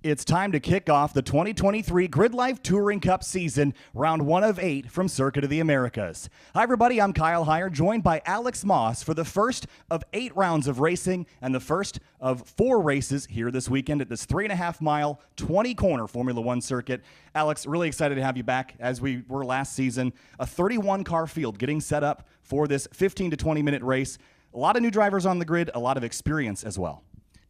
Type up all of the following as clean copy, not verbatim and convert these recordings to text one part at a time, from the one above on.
It's time to kick off the 2023 GRIDLIFE Touring Cup season, round 1 of 8 from Circuit of the Americas. Hi everybody, I'm Kyle Heyer, joined by Alex Moss for the first of 8 rounds of racing and the first of 4 races here this weekend at this 3.5 mile, 20 corner Formula One circuit. Alex, really excited to have you back as we were last season. A 31 car field getting set up for this 15 to 20 minute race. A lot of new drivers on the grid, a lot of experience as well.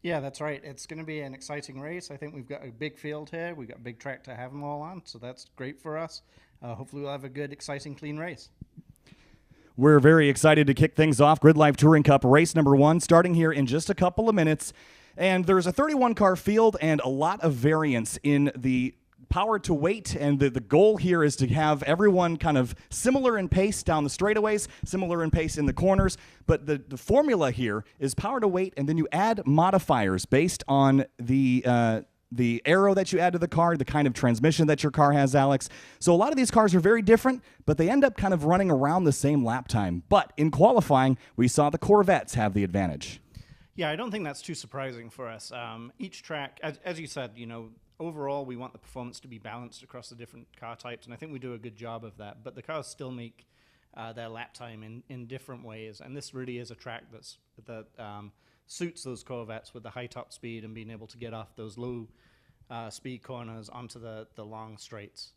Yeah, that's right. It's going to be an exciting race. I think we've got a big field here. We've got a big track to have them all on, so that's great for us. Hopefully we'll have a good, exciting, clean race. We're very excited to kick things off. GRIDLIFE Touring Cup race number 1 starting here in just a couple of minutes. And there's a 31-car field and a lot of variance in the power to weight, and the goal here is to have everyone kind of similar in pace down the straightaways, similar in pace in the corners, but the formula here is power to weight, and then you add modifiers based on the aero that you add to the car, the kind of transmission that your car has, Alex. So a lot of these cars are very different, but they end up kind of running around the same lap time. But in qualifying, we saw the Corvettes have the advantage. Yeah, I don't think that's too surprising for us. Each track, as you said, overall, we want the performance to be balanced across the different car types, and I think we do a good job of that. But the cars still make their lap time in different ways, and this really is a track that suits those Corvettes with the high top speed and being able to get off those low speed corners onto the long straights.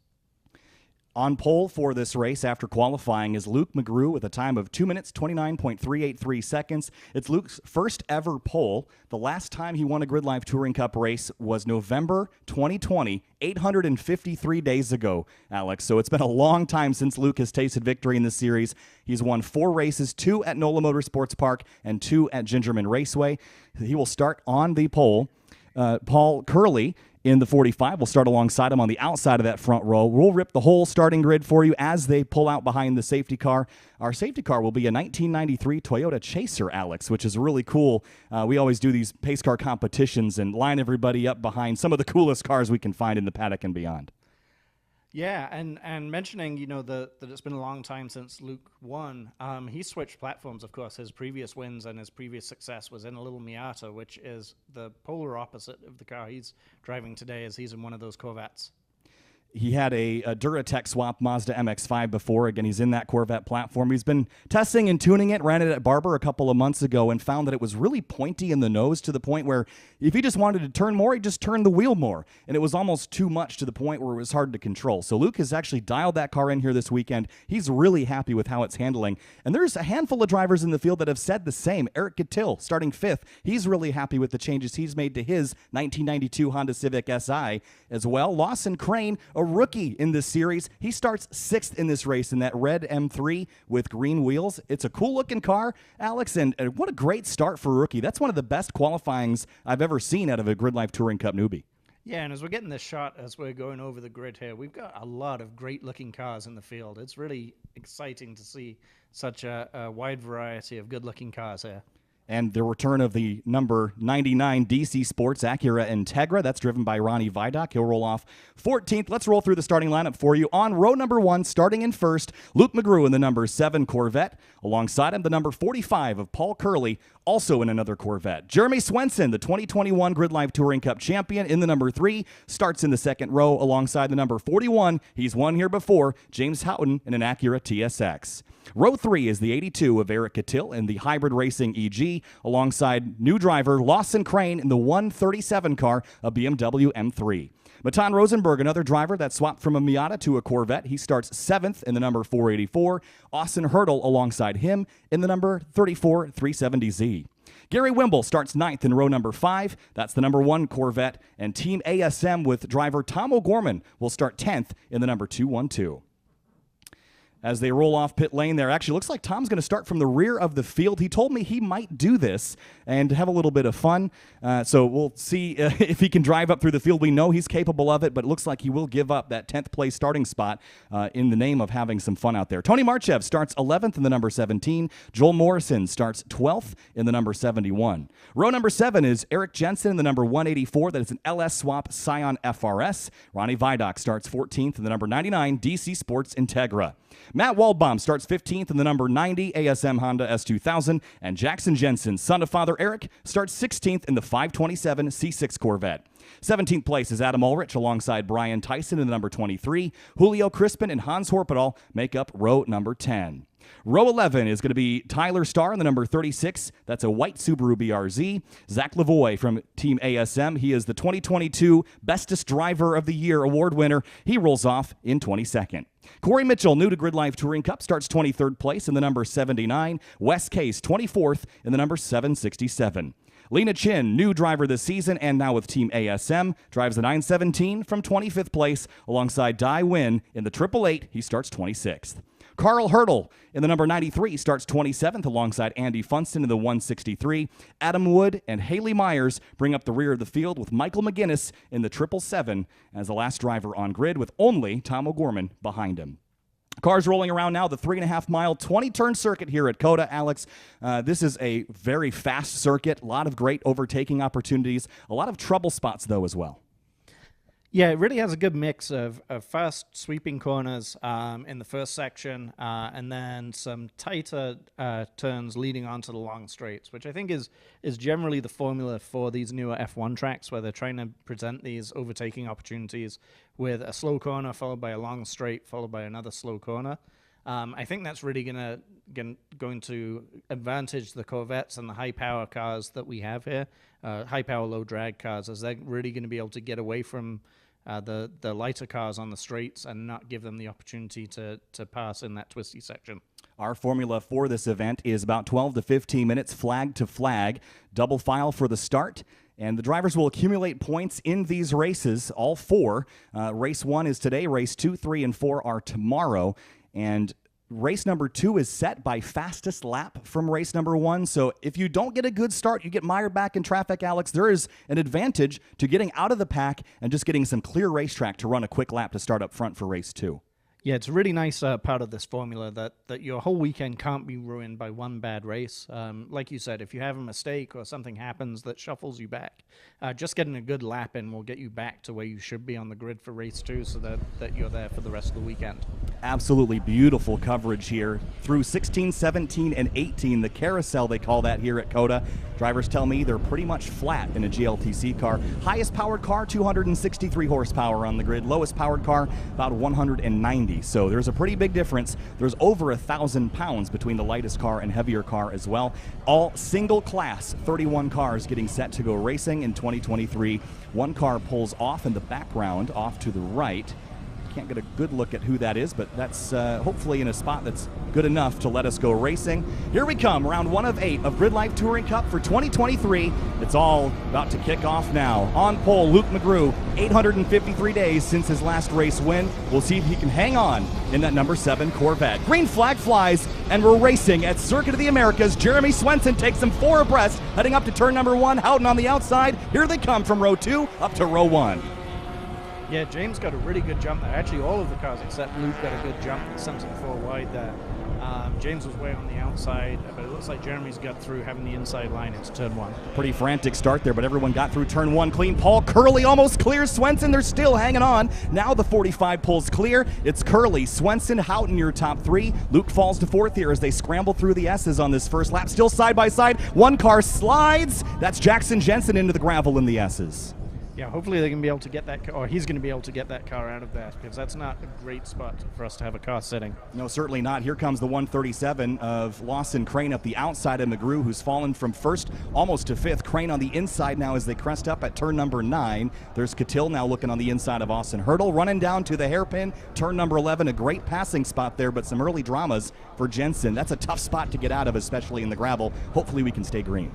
On pole for this race after qualifying is Luke McGrew with a time of 2 minutes, 29.383 seconds. It's Luke's first ever pole. The last time he won a GRIDLIFE Touring Cup race was November 2020, 853 days ago, Alex. So it's been a long time since Luke has tasted victory in this series. He's won 4 races, 2 at NOLA Motorsports Park and 2 at Gingerman Raceway. He will start on the pole. Paul Curley in the 45. We'll start alongside him on the outside of that front row. We'll rip the whole starting grid for you as they pull out behind the safety car. Our safety car will be a 1993 Toyota Chaser, Alex, which is really cool. We always do these pace car competitions and line everybody up behind some of the coolest cars we can find in the paddock and beyond. Yeah, and mentioning, that it's been a long time since Luke won, he switched platforms, of course. His previous wins and his previous success was in a little Miata, which is the polar opposite of the car he's driving today, as he's in one of those Corvettes. He had a Duratec swap Mazda MX-5 before. Again, he's in that Corvette platform. He's been testing and tuning it, ran it at Barber a couple of months ago, and found that it was really pointy in the nose to the point where if he just wanted to turn more, he just turned the wheel more. And it was almost too much to the point where it was hard to control. So Luke has actually dialed that car in here this weekend. He's really happy with how it's handling. And there's a handful of drivers in the field that have said the same. Eric Gittil, starting 5th, he's really happy with the changes he's made to his 1992 Honda Civic Si as well. Lawson Crane, a rookie in this series. He starts 6th in this race in that red M3 with green wheels. It's a cool-looking car, Alex, and what a great start for a rookie. That's one of the best qualifyings I've ever seen out of a GRIDLIFE Touring Cup newbie. Yeah, and as we're getting this shot, as we're going over the grid here, we've got a lot of great-looking cars in the field. It's really exciting to see such a wide variety of good-looking cars here. And the return of the number 99 DC Sports Acura Integra. That's driven by Ronnie Vidoc. He'll roll off 14th. Let's roll through the starting lineup for you. On row number 1, starting in first, Luke McGrew in the number 7 Corvette. Alongside him, the number 45 of Paul Curley, also in another Corvette. Jeremy Swenson, the 2021 GRIDLIFE Touring Cup champion, in the number 3, starts in the second row alongside the number 41. He's won here before, James Houghton in an Acura TSX. Row 3 is the 82 of Eric Gittil in the Hybrid Racing EG, alongside new driver Lawson Crane in the 137 car, a BMW M3. Matan Rosenberg, another driver that swapped from a Miata to a Corvette. He starts 7th in the number 484. Austin Hurdle alongside him in the number 34 370Z. Gary Wimble starts 9th in row number 5. That's the number 1 Corvette. And Team ASM with driver Tom O'Gorman will start 10th in the number 212. As they roll off pit lane there, actually looks like Tom's going to start from the rear of the field. He told me he might do this and have a little bit of fun. So we'll see if he can drive up through the field. We know he's capable of it, but it looks like he will give up that 10th place starting spot in the name of having some fun out there. Tony Marchev starts 11th in the number 17. Joel Morrison starts 12th in the number 71. Row number 7 is Eric Jensen in the number 184. That is an LS Swap Scion FRS. Ronnie Vidoc starts 14th in the number 99 DC Sports Integra. Matt Waldbaum starts 15th in the number 90 ASM Honda S2000, and Jackson Jensen, son of Father Eric, starts 16th in the 527 C6 Corvette. 17th place is Adam Ulrich alongside Brian Tyson in the number 23. Julio Crispin and Hans Horpedal make up row number 10. Row 11 is going to be Tyler Starr in the number 36. That's a white Subaru BRZ. Zach Lavoie from Team ASM. He is the 2022 Bestest Driver of the Year award winner. He rolls off in 22nd. Corey Mitchell, new to GRIDLIFE Touring Cup, starts 23rd place in the number 79. Wes Case, 24th in the number 767. Lena Chin, new driver this season and now with Team ASM, drives the 917 from 25th place alongside Dai Win in the 888. He starts 26th. Carl Hurdle in the number 93 starts 27th alongside Andy Funston in the 163. Adam Wood and Haley Myers bring up the rear of the field with Michael McGinnis in the 777 as the last driver on grid with only Tom O'Gorman behind him. Cars rolling around now, the 3.5-mile, 20-turn circuit here at COTA. Alex, this is a very fast circuit, a lot of great overtaking opportunities, a lot of trouble spots, though, as well. Yeah, it really has a good mix of fast sweeping corners in the first section and then some tighter turns leading onto the long straights, which I think is generally the formula for these newer F1 tracks where they're trying to present these overtaking opportunities with a slow corner followed by a long straight followed by another slow corner. I think that's really going to advantage the Corvettes and the high-power cars that we have here, high-power, low-drag cars, as they're really going to be able to get away from the lighter cars on the straights and not give them the opportunity to pass in that twisty section. Our formula for this event is about 12 to 15 minutes, flag to flag, double file for the start. And the drivers will accumulate points in these races, all four. Race 1 is today. Race 2, 3, and 4 are tomorrow. And race number 2 is set by fastest lap from race number 1. So if you don't get a good start, you get mired back in traffic, Alex. There is an advantage to getting out of the pack and just getting some clear racetrack to run a quick lap to start up front for race 2. Yeah, it's a really nice part of this formula that your whole weekend can't be ruined by one bad race. Like you said, if you have a mistake or something happens that shuffles you back, just getting a good lap in will get you back to where you should be on the grid for race 2 so that you're there for the rest of the weekend. Absolutely beautiful coverage here through 16, 17, and 18, the carousel they call that here at COTA. Drivers tell me they're pretty much flat in a GLTC car. Highest powered car, 263 horsepower on the grid. Lowest powered car, about 190. So there's a pretty big difference. There's over 1,000 pounds between the lightest car and heavier car as well. All single class, 31 cars getting set to go racing in 2023. One car pulls off in the background, off to the right. Can't get a good look at who that is, but that's hopefully in a spot that's good enough to let us go racing. Here we come, round 1 of 8 of GRIDLIFE Touring Cup for 2023. It's all about to kick off now. On pole, Luke McGrew, 853 days since his last race win. We'll see if he can hang on in that number 7 Corvette. Green flag flies, and we're racing at Circuit of the Americas. Jeremy Swenson takes them 4 abreast, heading up to turn number 1. Houghton on the outside. Here they come from row 2 up to row 1. Yeah, James got a really good jump there. Actually, all of the cars except Luke got a good jump. He sent him 4 wide there. James was way on the outside, but it looks like Jeremy's got through having the inside line into turn 1. Pretty frantic start there, but everyone got through turn 1 clean. Paul Curley almost clears Swenson. They're still hanging on. Now the 45 pulls clear. It's Curley, Swenson, Houghton, your top 3. Luke falls to 4th here as they scramble through the S's on this first lap. Still side by side. One car slides. That's Jackson Jensen into the gravel in the S's. Yeah, hopefully they can be able to get that car, or he's going to be able to get that car out of there, because that's not a great spot for us to have a car sitting. No, certainly not. Here comes the 137 of Lawson Crane up the outside of McGrew, who's fallen from 1st almost to 5th. Crane on the inside now as they crest up at turn number 9. There's Catil now looking on the inside of Austin Hurdle, running down to the hairpin. Turn number 11, a great passing spot there, but some early dramas for Jensen. That's a tough spot to get out of, especially in the gravel. Hopefully we can stay green.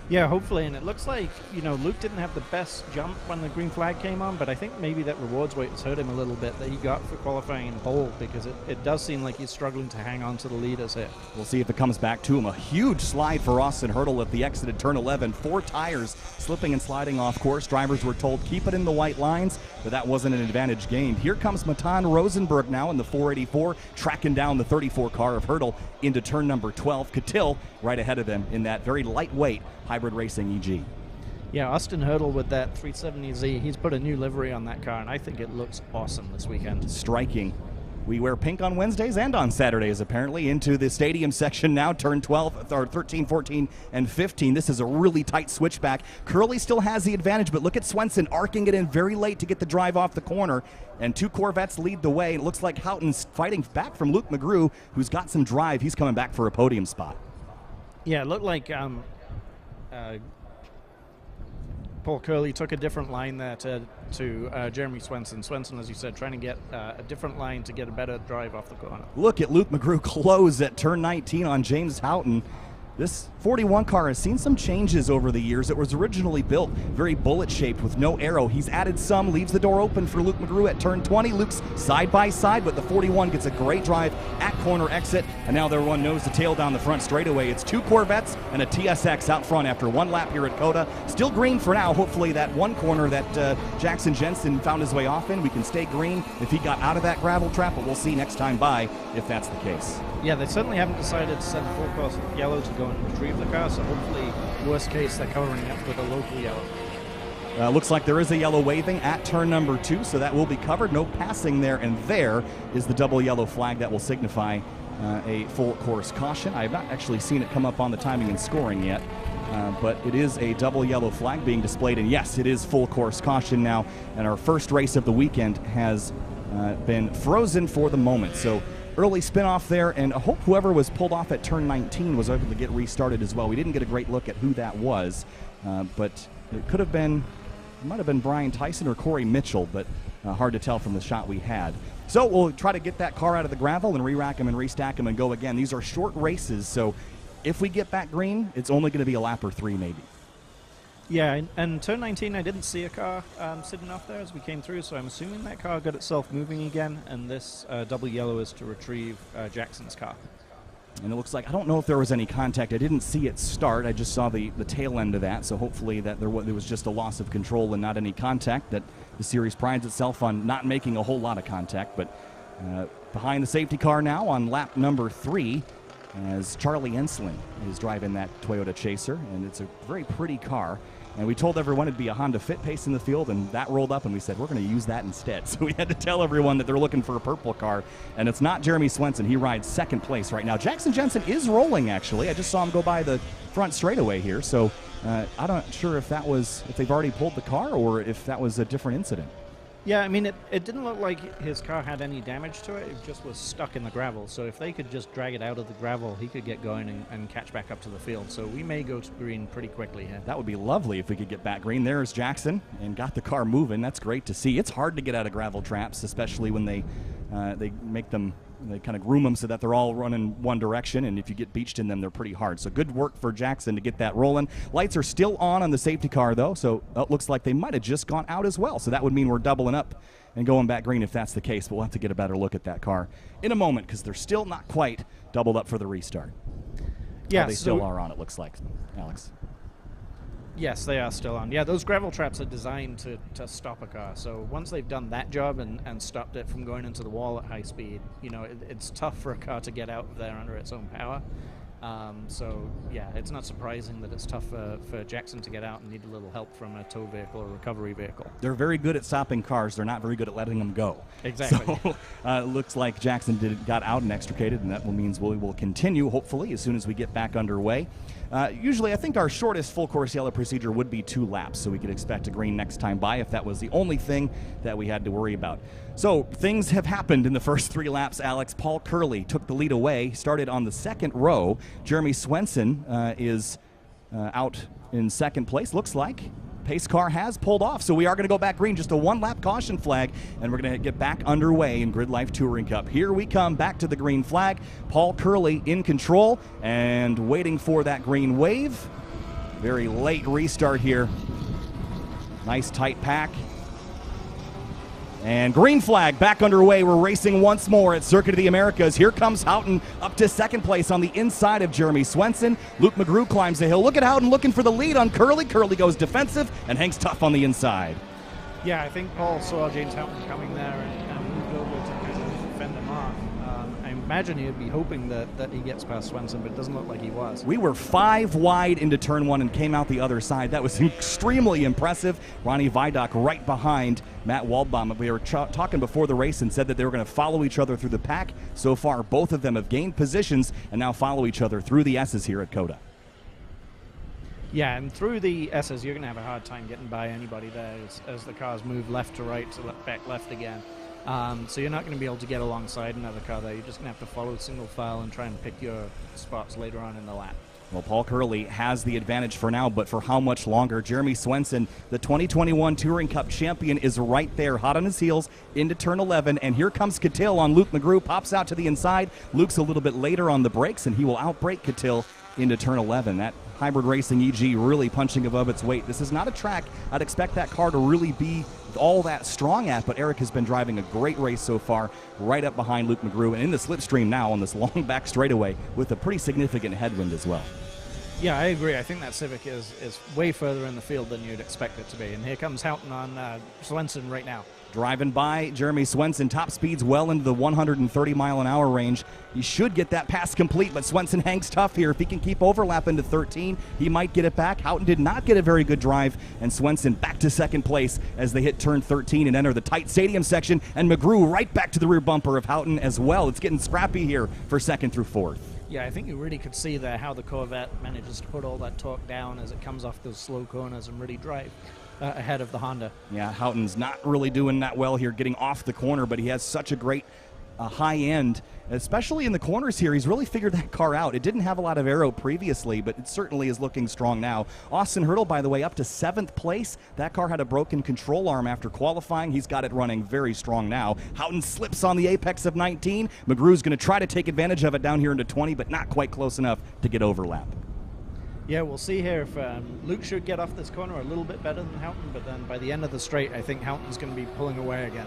Yeah, hopefully, and it looks like, Luke didn't have the best jump when the green flag came on, but I think maybe that rewards weight has hurt him a little bit that he got for qualifying in pole, because it does seem like he's struggling to hang on to the leaders here. We'll see if it comes back to him. A huge slide for Austin Hurdle at the exit at turn 11. 4 tires slipping and sliding off course. Drivers were told keep it in the white lines, but that wasn't an advantage gained. Here comes Matan Rosenberg now in the 484, tracking down the 34 car of Hurdle into turn number 12. Catil right ahead of them in that very lightweight hybrid racing EG. Yeah, Austin Hurdle with that 370Z, he's put a new livery on that car, and I think it looks awesome this weekend. Striking. We wear pink on Wednesdays and on Saturdays, apparently. Into the stadium section now, turn 12, or 13, 14, and 15. This is a really tight switchback. Curley still has the advantage, but look at Swenson arcing it in very late to get the drive off the corner. And two Corvettes lead the way. It looks like Houghton's fighting back from Luke McGrew, who's got some drive. He's coming back for a podium spot. Yeah, it looked like Paul Curley took a different line there to Jeremy Swenson. Swenson, as you said, trying to get a different line to get a better drive off the corner. Look at Luke McGrew close at turn 19 on James Houghton. This 41 car has seen some changes over the years. It was originally built very bullet-shaped with no arrow. He's added some, leaves the door open for Luke McGrew at turn 20. Luke's side by side, but the 41 gets a great drive at corner exit, and now they're one nose to tail down the front straightaway. It's two Corvettes and a TSX out front after one lap here at COTA. Still green for now. Hopefully that one corner that Jackson Jensen found his way off in, we can stay green if he got out of that gravel trap, but we'll see next time by if that's the case. Yeah, they certainly haven't decided to send full course yellow to go and retrieve the car, so hopefully, worst case, they're covering up with a local yellow. Looks like there is a yellow waving at turn number 2, so that will be covered. No passing there, and there is the double yellow flag that will signify a full course caution. I have not actually seen it come up on the timing and scoring yet, but it is a double yellow flag being displayed, and yes, it is full course caution now, and our first race of the weekend has been frozen for the moment. So early spin off there, and I hope whoever was pulled off at turn 19 was able to get restarted as well. We didn't get a great look at who that was, but it could have been, it might have been Brian Tyson or Corey Mitchell, but hard to tell from the shot we had. So we'll try to get that car out of the gravel and re-rack him and restack him and go again. These are short races, so if we get back green, it's only going to be a lap or 3 maybe. Yeah, and turn 19, I didn't see a car sitting off there as we came through, so I'm assuming that car got itself moving again, and this double yellow is to retrieve Jackson's car. And it looks like, I don't know if there was any contact. I didn't see it start. I just saw the tail end of that, so hopefully that there was just a loss of control and not any contact. That the series prides itself on not making a whole lot of contact. But behind the safety car now on lap number 3, as Charlie Enslin is driving that Toyota Chaser, and it's a very pretty car. And we told everyone it'd be a Honda Fit Pace in the field, and that rolled up, and we said, we're going to use that instead. So we had to tell everyone that they're looking for a purple car, and it's not Jeremy Swenson. He rides second place right now. Jackson Jensen is rolling, actually. I just saw him go by the front straightaway here, so I'm not sure if they've already pulled the car or if that was a different incident. Yeah, I mean, it didn't look like his car had any damage to it. It just was stuck in the gravel. So if they could just drag it out of the gravel, he could get going and catch back up to the field. So we may go to green pretty quickly here. That would be lovely if we could get back green. There's Jackson and got the car moving. That's great to see. It's hard to get out of gravel traps, especially when they make them, they kind of groom them so that they're all running one direction, and if you get beached in them, they're pretty hard. So good work for Jackson to get that rolling. Lights are still on the safety car, though, so it looks like they might have just gone out as well. So that would mean we're doubling up and going back green if that's the case, but we'll have to get a better look at that car in a moment because they're still not quite doubled up for the restart. Yeah, they still are on, it looks like, Alex. Yes, they are still on. Yeah, those gravel traps are designed to stop a car. So once they've done that job and stopped it from going into the wall at high speed, you know, it's tough for a car to get out of there under its own power. So, yeah, it's not surprising that it's tough for Jackson to get out and need a little help from a tow vehicle or recovery vehicle. They're very good at stopping cars. They're not very good at letting them go. Exactly. So it looks like Jackson got out and extricated, and that means we will continue, hopefully, as soon as we get back underway. Usually, I think our shortest full course yellow procedure would be 2 laps, so we could expect a green next time by if that was the only thing that we had to worry about. So things have happened in the first 3 laps, Alex. Paul Curley took the lead away, started on the second row. Jeremy Swenson is out in second place, looks like. Pace car has pulled off, so we are going to go back green. Just a 1-lap caution flag, and we're going to get back underway in GRIDLIFE Touring Cup. Here we come, back to the green flag. Paul Curley in control and waiting for that green wave. Very late restart here. Nice tight pack. And green flag back underway. We're racing once more at Circuit of the Americas. Here comes Houghton up to second place on the inside of Jeremy Swenson. Luke McGrew climbs the hill. Look at Houghton looking for the lead on Curley. Curley goes defensive and hangs tough on the inside. Yeah, I think Paul saw James Houghton coming there and moved over to kind of fend him off. imagine he'd be hoping that he gets past Swenson, but it doesn't look like he was. We were 5 wide into turn 1 and came out the other side. That was extremely impressive. Ronnie Vidoc right behind Matt Waldbaum. We were talking before the race and said that they were going to follow each other through the pack. So far, both of them have gained positions and now follow each other through the S's here at COTA. Yeah, and through the S's, you're going to have a hard time getting by anybody there as the cars move left to right to back left again. So you're not going to be able to get alongside another car there. You're just going to have to follow single file and try and pick your spots later on in the lap. Well, Paul Curley has the advantage for now, but for how much longer? Jeremy Swenson, the 2021 Touring Cup champion, is right there, hot on his heels into turn 11, and here comes Cattell on Luke McGrew, pops out to the inside. Luke's a little bit later on the brakes, and he will outbrake Cattell into turn 11. That hybrid racing EG really punching above its weight. This is not a track I'd expect that car to really be all that strong at, but Eric has been driving a great race so far, right up behind Luke McGrew, and in the slipstream now on this long back straightaway with a pretty significant headwind as well. Yeah, I agree. I think that Civic is way further in the field than you'd expect it to be. And here comes Houghton on Swenson right now. Driving by Jeremy Swenson, top speeds well into the 130-mile-an-hour range. He should get that pass complete, but Swenson hangs tough here. If he can keep overlapping to 13, he might get it back. Houghton did not get a very good drive, and Swenson back to second place as they hit turn 13 and enter the tight stadium section, and McGrew right back to the rear bumper of Houghton as well. It's getting scrappy here for second through fourth. Yeah, I think you really could see there how the Corvette manages to put all that torque down as it comes off those slow corners and really drive ahead of the Honda. Yeah, Houghton's not really doing that well here getting off the corner, but he has such a great high end, especially in the corners here. He's really figured that car out. It didn't have a lot of aero previously, but it certainly is looking strong now. Austin Hurdle, by the way, up to 7th place. That car had a broken control arm after qualifying. He's got it running very strong now. Houghton slips on the apex of 19. McGrew's going to try to take advantage of it down here into 20, but not quite close enough to get overlap. Yeah, we'll see here if Luke should get off this corner a little bit better than Houghton, but then by the end of the straight, I think Houghton's going to be pulling away again.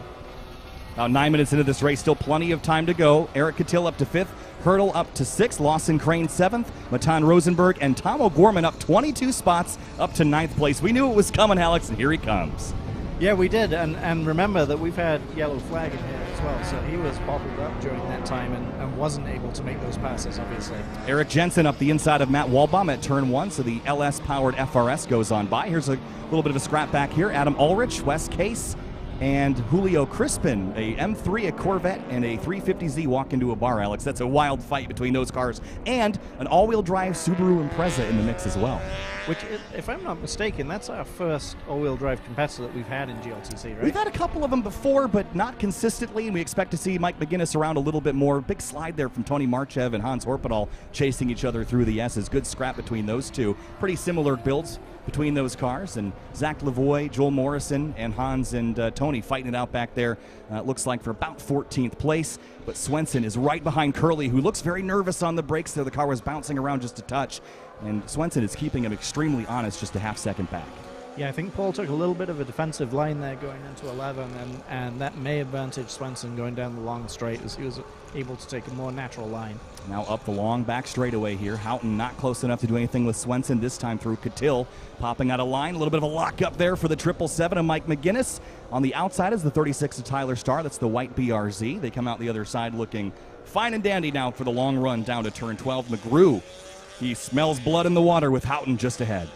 About 9 minutes into this race, still plenty of time to go. Eric Cattell up to 5th, Hurdle up to 6th, Lawson Crane 7th, Matan Rosenberg and Tom O'Gorman up 22 spots up to 9th place. We knew it was coming, Alex, and here he comes. Yeah, we did, and remember that we've had yellow flag in here as well, so he was bobbled up during that time and wasn't able to make those passes, obviously. Eric Jensen up the inside of Matt Waldbaum at turn 1, so the LS-powered FRS goes on by. Here's a little bit of a scrap back here. Adam Ulrich, Wes Case, and Julio Crispin, a M3, a Corvette, and a 350Z walk into a bar, Alex. That's a wild fight between those cars, and an all-wheel drive Subaru Impreza in the mix as well. Which, if I'm not mistaken, that's our first all-wheel drive competitor that we've had in GLTC, right? We've had a couple of them before, but not consistently, and we expect to see Mike McGinnis around a little bit more. Big slide there from Tony Marchev and Hans Horpedal chasing each other through the S's. Good scrap between those two. Pretty similar builds between those cars, and Zach Lavoie, Joel Morrison, and Hans and Tony fighting it out back there. Looks like for about 14th place, but Swenson is right behind Curley, who looks very nervous on the brakes there. The car was bouncing around just a touch, and Swenson is keeping him extremely honest, just a half second back. Yeah, I think Paul took a little bit of a defensive line there going into 11, and that may advantage Swenson going down the long straight as he was able to take a more natural line. Now up the long back straightaway here. Houghton not close enough to do anything with Swenson, this time through Cattell. Popping out of line, a little bit of a lock up there for the 777 of Mike McGinnis. On the outside is the 36 of Tyler Starr. That's the white BRZ. They come out the other side looking fine and dandy now for the long run down to turn 12. McGrew, he smells blood in the water with Houghton just ahead.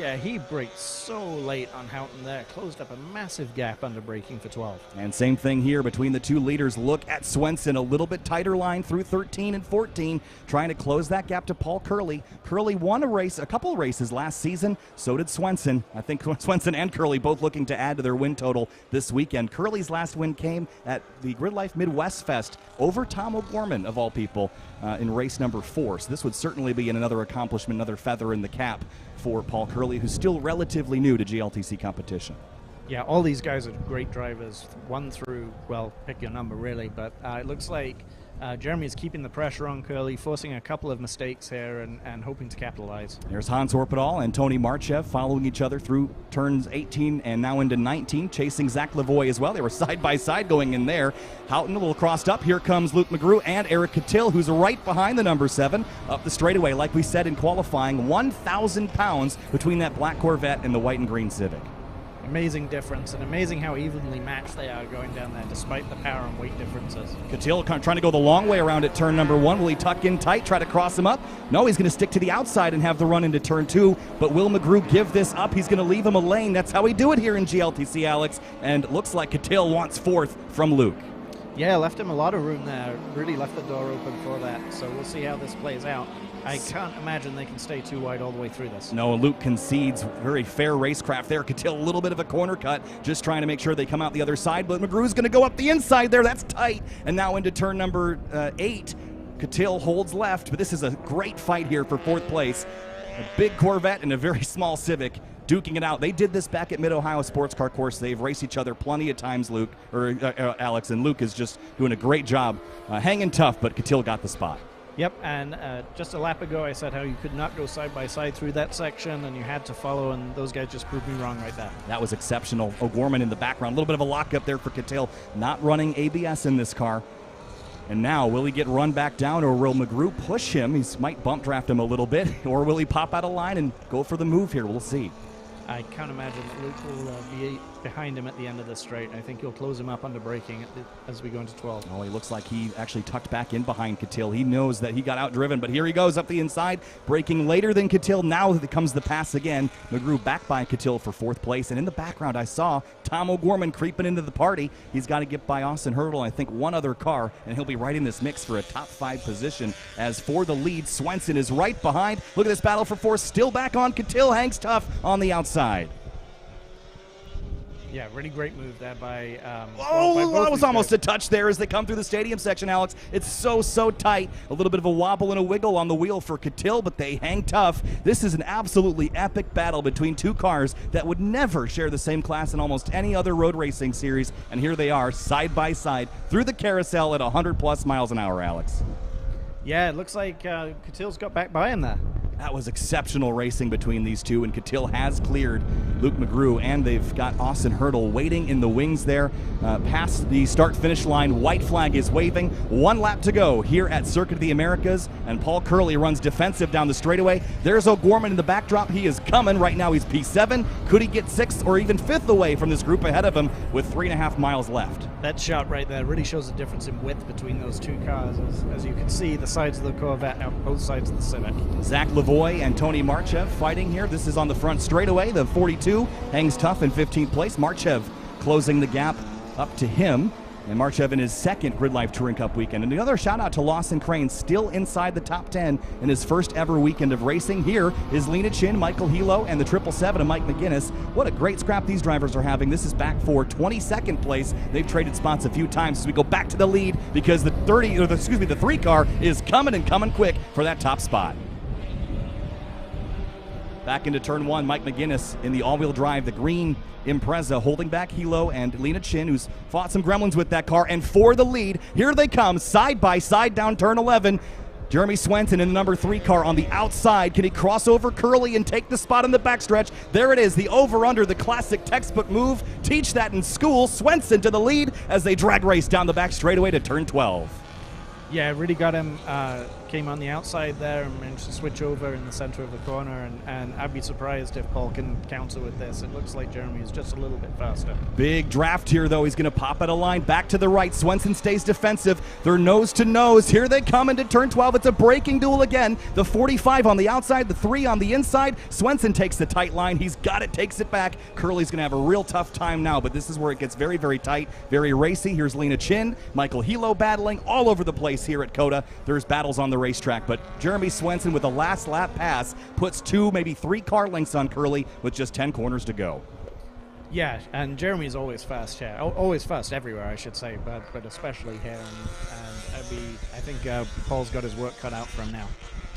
Yeah, he braked so late on Houghton there. Closed up a massive gap under braking for 12. And same thing here between the two leaders. Look at Swenson, a little bit tighter line through 13 and 14, trying to close that gap to Paul Curley. Curley won a couple of races last season. So did Swenson. I think Swenson and Curley both looking to add to their win total this weekend. Curley's last win came at the GRIDLIFE Midwest Fest over Tom O'Gorman, of all people, in race number 4. So this would certainly be another accomplishment, another feather in the cap for Paul Curley, who's still relatively new to GLTC competition. Yeah, all these guys are great drivers, 1 through, well, pick your number really, but it looks like Jeremy is keeping the pressure on Curley, forcing a couple of mistakes here and hoping to capitalize. There's Hans Horpedal and Tony Marchev following each other through turns 18 and now into 19, chasing Zach Lavoie as well. They were side by side going in there. Houghton a little crossed up. Here comes Luke McGrew and Eric Cattell, who's right behind the number 7 up the straightaway. Like we said in qualifying, 1,000 pounds between that black Corvette and the white and green Civic. Amazing difference, and amazing how evenly matched they are going down there, despite the power and weight differences. Catil trying to go the long way around at turn number 1. Will he tuck in tight, try to cross him up? No, he's going to stick to the outside and have the run into turn 2. But will McGrew give this up? He's going to leave him a lane. That's how we do it here in GLTC, Alex. And looks like Catil wants 4th from Luke. Yeah, left him a lot of room there. Really left the door open for that. So we'll see how this plays out. I can't imagine they can stay too wide all the way through this. No, Luke concedes. Very fair racecraft there. Catil, a little bit of a corner cut, just trying to make sure they come out the other side. But McGrew's going to go up the inside there. That's tight. And now into turn number 8. Catil holds left, but this is a great fight here for 4th place. A big Corvette and a very small Civic duking it out. They did this back at Mid-Ohio Sports Car Course. They've raced each other plenty of times, Alex, and Luke is just doing a great job hanging tough, but Catil got the spot. Yep, and just a lap ago I said how you could not go side by side through that section and you had to follow, and those guys just proved me wrong right there. That was exceptional. O'Gorman in the background. A little bit of a lockup there for Catil, not running ABS in this car. And now, will he get run back down, or will McGrew push him? He might bump draft him a little bit, or will he pop out of line and go for the move here? We'll see. I can't imagine that Luke will be behind him at the end of this straight. I think he'll close him up under braking as we go into 12. Oh, he looks like he actually tucked back in behind Catil. He knows that he got outdriven, but here he goes up the inside, braking later than Catil. Now comes the pass again. McGrew back by Catil for 4th place, and in the background I saw Tom O'Gorman creeping into the party. He's got to get by Austin Hurdle, I think one other car, and he'll be right in this mix for a top 5 position. As for the lead, Swenson is right behind. Look at this battle for 4th, still back on Catil, hangs tough on the outside. Yeah, really great move there by that was almost a touch there as they come through the stadium section, Alex. It's so tight. A little bit of a wobble and a wiggle on the wheel for Catil, but they hang tough. This is an absolutely epic battle between 2 cars that would never share the same class in almost any other road racing series, and here they are, side by side, through the carousel at 100+ miles an hour, Alex. Yeah, it looks like Catil's got back by him there. That was exceptional racing between these two, and Catil has cleared Luke McGrew, and they've got Austin Hurdle waiting in the wings there. Past the start-finish line, white flag is waving. 1 lap to go here at Circuit of the Americas, and Paul Curley runs defensive down the straightaway. There's O'Gorman in the backdrop. He is coming. Right now he's P7. Could he get 6th or even 5th away from this group ahead of him with 3.5 miles left? That shot right there really shows the difference in width between those 2 cars. As you can see, the sides of the Corvette are both sides of the Civic. Zach Lavoie and Tony Marchev fighting here. This is on the front straightaway. The 42 hangs tough in 15th place. Marchev closing the gap up to him. And Marchev in his 2nd GRIDLIFE Touring Cup weekend. And another shout out to Lawson Crane, still inside the top 10 in his first ever weekend of racing. Here is Lena Chin, Michael Hilo, and the 777 of Mike McGinnis. What a great scrap these drivers are having. This is back for 22nd place. They've traded spots a few times as we go back to the lead because the 3 car is coming and coming quick for that top spot. Back into turn 1, Mike McGinnis in the all-wheel drive, the green Impreza, holding back Hilo and Lena Chin, who's fought some gremlins with that car. And for the lead, here they come, side by side down turn 11. Jeremy Swenson in the number 3 car on the outside. Can he cross over Curley and take the spot in the backstretch? There it is, the over-under, the classic textbook move. Teach that in school. Swenson to the lead as they drag race down the back straightaway to turn 12. Yeah, really got him, came on the outside there and managed to switch over in the center of the corner, and I'd be surprised if Paul can counter with this. It looks like Jeremy is just a little bit faster. Big draft here, though. He's going to pop out of line, back to the right. Swenson stays defensive. They're nose to nose. Here they come into turn 12. It's a braking duel again. The 45 on the outside, the 3 on the inside. Swenson takes the tight line. He's got it, takes it back. Curley's going to have a real tough time now, but this is where it gets very, very tight, very racy. Here's Lena Chin, Michael Hilo battling all over the place here at COTA. There's battles on the racetrack, but Jeremy Swenson with a last lap pass puts 2, maybe 3 car lengths on Curley with just 10 corners to go. Yeah, and Jeremy's always fast here. Always fast everywhere, I should say, but especially here. And I think Paul's got his work cut out for him now.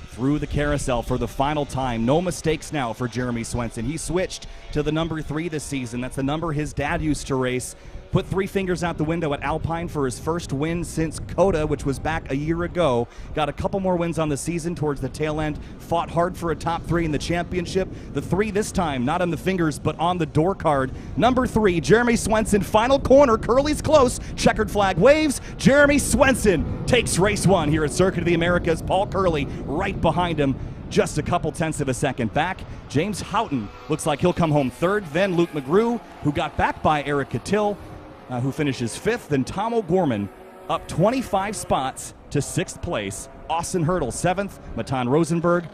Through the carousel for the final time. No mistakes now for Jeremy Swenson. He switched to the number 3 this season. That's the number his dad used to race. Put 3 fingers out the window at Alpine for his first win since COTA, which was back a year ago. Got a couple more wins on the season towards the tail end. Fought hard for a top 3 in the championship. The 3 this time, not on the fingers, but on the door card. Number 3, Jeremy Swenson, final corner. Curley's close. Checkered flag waves. Jeremy Swenson takes race 1 here at Circuit of the Americas. Paul Curley right behind him. just a couple tenths of a second back. James Houghton looks like he'll come home third. Then Luke McGrew, who got back by Eric Catil, who finishes fifth. Then Tom O'Gorman up 25 spots to sixth place. Austin Hurdle, seventh. Matan Rosenberg,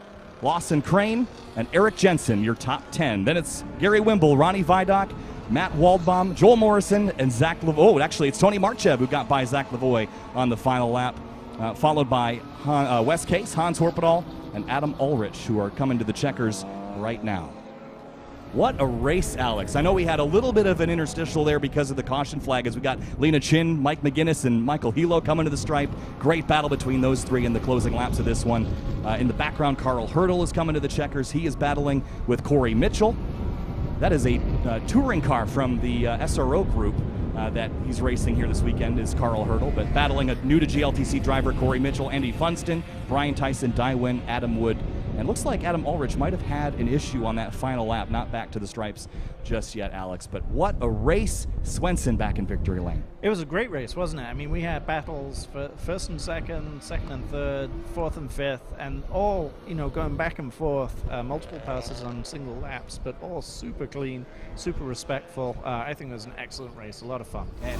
Lawson Crane, and Eric Jensen, your top 10. Then it's Gary Wimble, Ronnie Vidoc, Matt Waldbaum, Joel Morrison, and Zach Lavoie. Oh, actually, it's Tony Marchev who got by Zach Lavoie on the final lap, followed by Wes Case, Hans Horpedal, and Adam Ulrich, who are coming to the checkers right now. What a race, Alex. I know we had a little bit of an interstitial there because of the caution flag as we got Lena Chin, Mike McGinnis, and Michael Hilo coming to the stripe. Great battle between those three in the closing laps of this one. In the background, Carl Hurdle is coming to the checkers. He is battling with Corey Mitchell. That is a touring car from the SRO group that he's racing here this weekend is Carl Hurdle, but battling a new to GLTC driver, Corey Mitchell, Andy Funston, Brian Tyson, Dywin, Adam Wood, and looks like Adam Ulrich might have had an issue on that final lap, not back to the stripes just yet, Alex. But what a race. Swenson back in victory lane. It was a great race, wasn't it? I mean, we had battles for first and second, second and third, fourth and fifth, and all, going back and forth, multiple passes on single laps, but all super clean, super respectful. I think it was an excellent race, a lot of fun. And